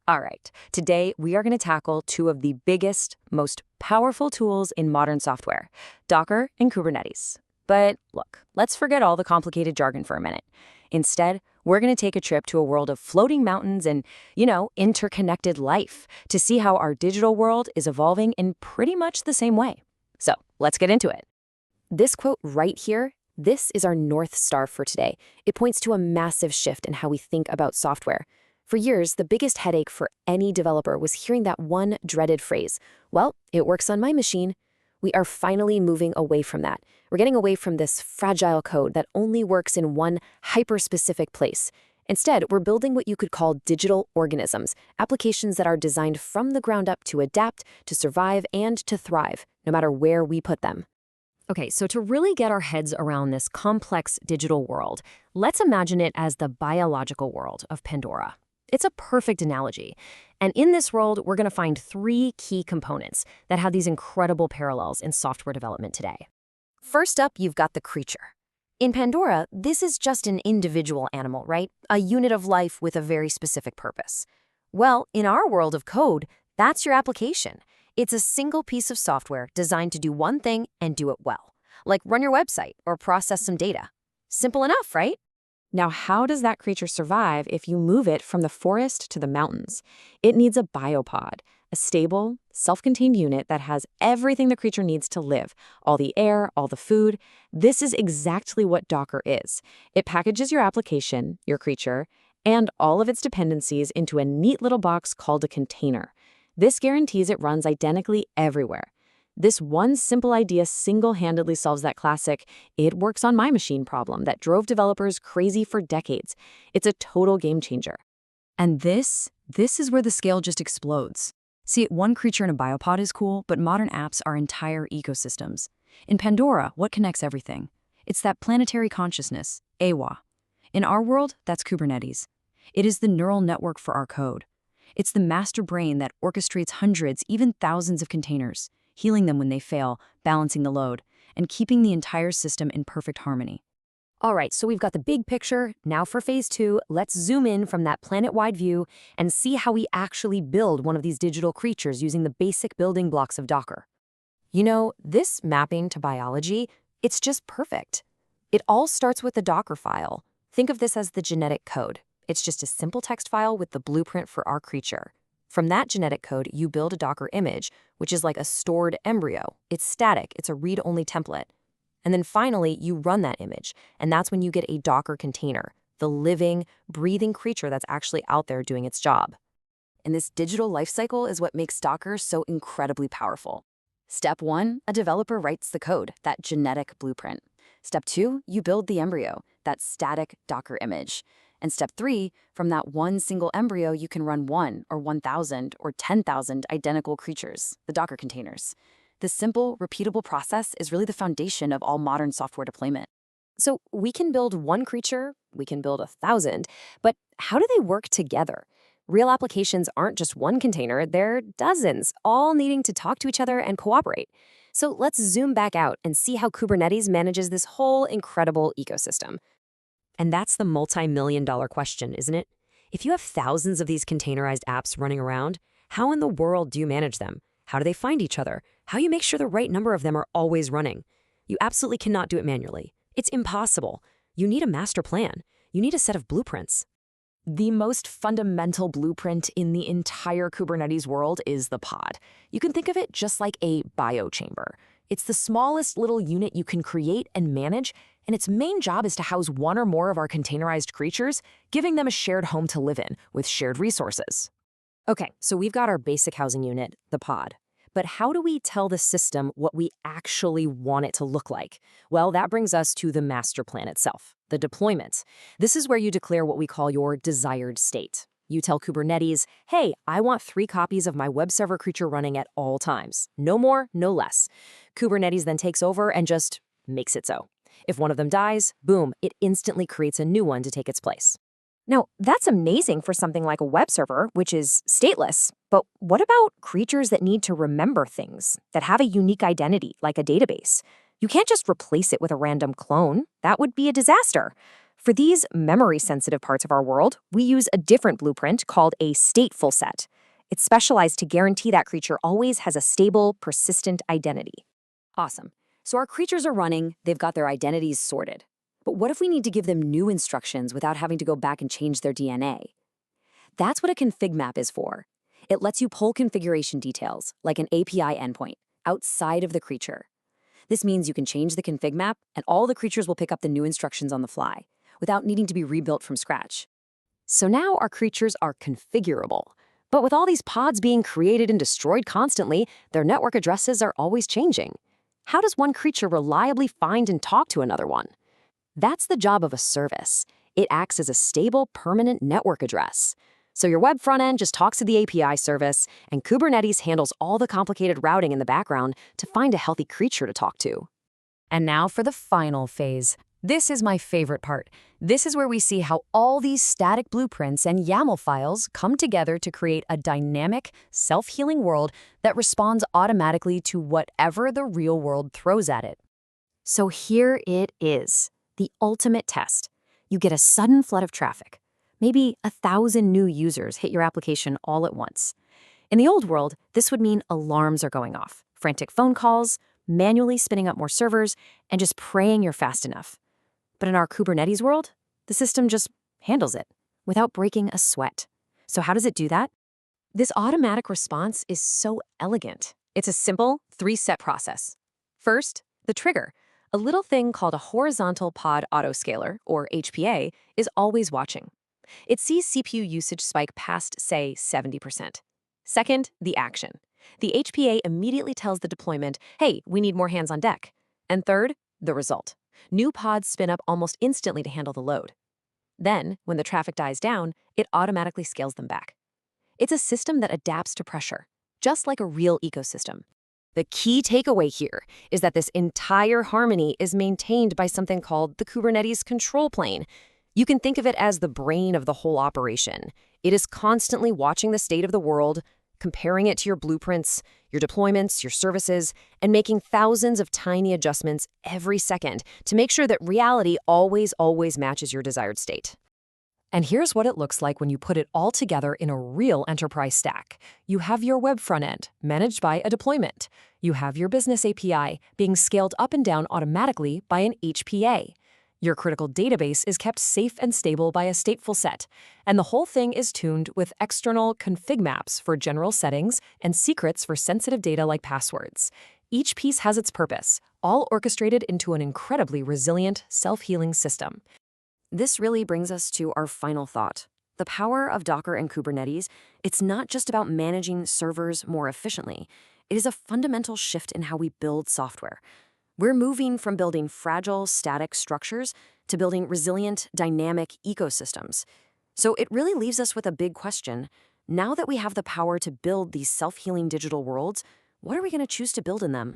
All right, today we are going to tackle two of the biggest, most powerful tools in modern software, Docker and Kubernetes. But look, let's forget all the complicated jargon for a minute. Instead, we're going to take a trip to a world of floating mountains and, interconnected life to see how our digital world is evolving in pretty much the same way. So let's get into it. This quote right here, this is our North Star for today. It points to a massive shift in how we think about software. For years, the biggest headache for any developer was hearing that one dreaded phrase, well, it works on my machine. We are finally moving away from that. We're getting away from this fragile code that only works in one hyper-specific place. Instead, we're building what you could call digital organisms, applications that are designed from the ground up to adapt, to survive, and to thrive, no matter where we put them. Okay, so to really get our heads around this complex digital world, let's imagine it as the biological world of Pandora. It's a perfect analogy. And in this world, we're going to find three key components that have these incredible parallels in software development today. First up, you've got the creature. In Pandora, this is just an individual animal, right? A unit of life with a very specific purpose. Well, in our world of code, that's your application. It's a single piece of software designed to do one thing and do it well, like run your website or process some data. Simple enough, right? Now, how does that creature survive if you move it from the forest to the mountains? It needs a biopod, a stable, self-contained unit that has everything the creature needs to live, all the air, all the food. This is exactly what Docker is. It packages your application, your creature, and all of its dependencies into a neat little box called a container. This guarantees it runs identically everywhere. This one simple idea single-handedly solves that classic, it works on my machine problem that drove developers crazy for decades. It's a total game changer. And this is where the scale just explodes. See, one creature in a biopod is cool, but modern apps are entire ecosystems. In Pandora, what connects everything? It's that planetary consciousness, AWA. In our world, that's Kubernetes. It is the neural network for our code. It's the master brain that orchestrates hundreds, even thousands of containers, healing them when they fail, balancing the load, and keeping the entire system in perfect harmony. All right, so we've got the big picture. Now for phase two, let's zoom in from that planet-wide view and see how we actually build one of these digital creatures using the basic building blocks of Docker. You know, this mapping to biology, it's just perfect. It all starts with the Docker file. Think of this as the genetic code. It's just a simple text file with the blueprint for our creature. From that genetic code, you build a Docker image, which is like a stored embryo. It's static, it's a read-only template. And then finally, you run that image, and that's when you get a Docker container, the living, breathing creature that's actually out there doing its job. And this digital lifecycle is what makes Docker so incredibly powerful. Step 1, a developer writes the code, that genetic blueprint. Step 2, you build the embryo, that static Docker image. And step 3, from that one single embryo, you can run 1 or 1,000 or 10,000 identical creatures, the Docker containers. This simple, repeatable process is really the foundation of all modern software deployment. So we can build one creature, we can build 1,000, but how do they work together? Real applications aren't just one container, they're dozens, all needing to talk to each other and cooperate. So let's zoom back out and see how Kubernetes manages this whole incredible ecosystem. And that's the multi-million-dollar question, isn't it? If you have thousands of these containerized apps running around, how in the world do you manage them? How do they find each other? How do you make sure the right number of them are always running? You absolutely cannot do it manually. It's impossible. You need a master plan. You need a set of blueprints. The most fundamental blueprint in the entire Kubernetes world is the pod. You can think of it just like a biochamber. It's the smallest little unit you can create and manage, and its main job is to house one or more of our containerized creatures, giving them a shared home to live in with shared resources. Okay, so we've got our basic housing unit, the pod. But how do we tell the system what we actually want it to look like? Well, that brings us to the master plan itself, the deployment. This is where you declare what we call your desired state. You tell Kubernetes, hey, I want 3 copies of my web server creature running at all times. No more, no less. Kubernetes then takes over and just makes it so. If one of them dies, boom, it instantly creates a new one to take its place. Now, that's amazing for something like a web server, which is stateless. But what about creatures that need to remember things, that have a unique identity, like a database? You can't just replace it with a random clone. That would be a disaster. For these memory-sensitive parts of our world, we use a different blueprint called a stateful set. It's specialized to guarantee that creature always has a stable, persistent identity. Awesome. So our creatures are running, they've got their identities sorted. But what if we need to give them new instructions without having to go back and change their DNA? That's what a config map is for. It lets you pull configuration details, like an API endpoint, outside of the creature. This means you can change the config map, and all the creatures will pick up the new instructions on the fly, without needing to be rebuilt from scratch. So now our creatures are configurable. But with all these pods being created and destroyed constantly, their network addresses are always changing. How does one creature reliably find and talk to another one? That's the job of a service. It acts as a stable, permanent network address. So your web front end just talks to the API service, and Kubernetes handles all the complicated routing in the background to find a healthy creature to talk to. And now for the final phase. This is my favorite part. This is where we see how all these static blueprints and YAML files come together to create a dynamic, self-healing world that responds automatically to whatever the real world throws at it. So here it is, the ultimate test. You get a sudden flood of traffic. Maybe 1,000 new users hit your application all at once. In the old world, this would mean alarms are going off, frantic phone calls, manually spinning up more servers, and just praying you're fast enough. But in our Kubernetes world, the system just handles it without breaking a sweat. So how does it do that? This automatic response is so elegant. It's a simple 3-step process. First, the trigger. A little thing called a horizontal pod autoscaler, or HPA, is always watching. It sees CPU usage spike past, say, 70%. Second, the action. The HPA immediately tells the deployment, hey, we need more hands on deck. And third, the result. New pods spin up almost instantly to handle the load. Then, when the traffic dies down, it automatically scales them back. It's a system that adapts to pressure, just like a real ecosystem. The key takeaway here is that this entire harmony is maintained by something called the Kubernetes control plane. You can think of it as the brain of the whole operation. It is constantly watching the state of the world, comparing it to your blueprints, your deployments, your services, and making thousands of tiny adjustments every second to make sure that reality always matches your desired state. And here's what it looks like when you put it all together in a real enterprise stack. You have your web front end, managed by a deployment. You have your business API, being scaled up and down automatically by an HPA. Your critical database is kept safe and stable by a stateful set, and the whole thing is tuned with external config maps for general settings and secrets for sensitive data like passwords. Each piece has its purpose, all orchestrated into an incredibly resilient, self-healing system. This really brings us to our final thought. The power of Docker and Kubernetes, it's not just about managing servers more efficiently. It is a fundamental shift in how we build software. We're moving from building fragile, static structures to building resilient, dynamic ecosystems. So it really leaves us with a big question. Now that we have the power to build these self-healing digital worlds, what are we going to choose to build in them?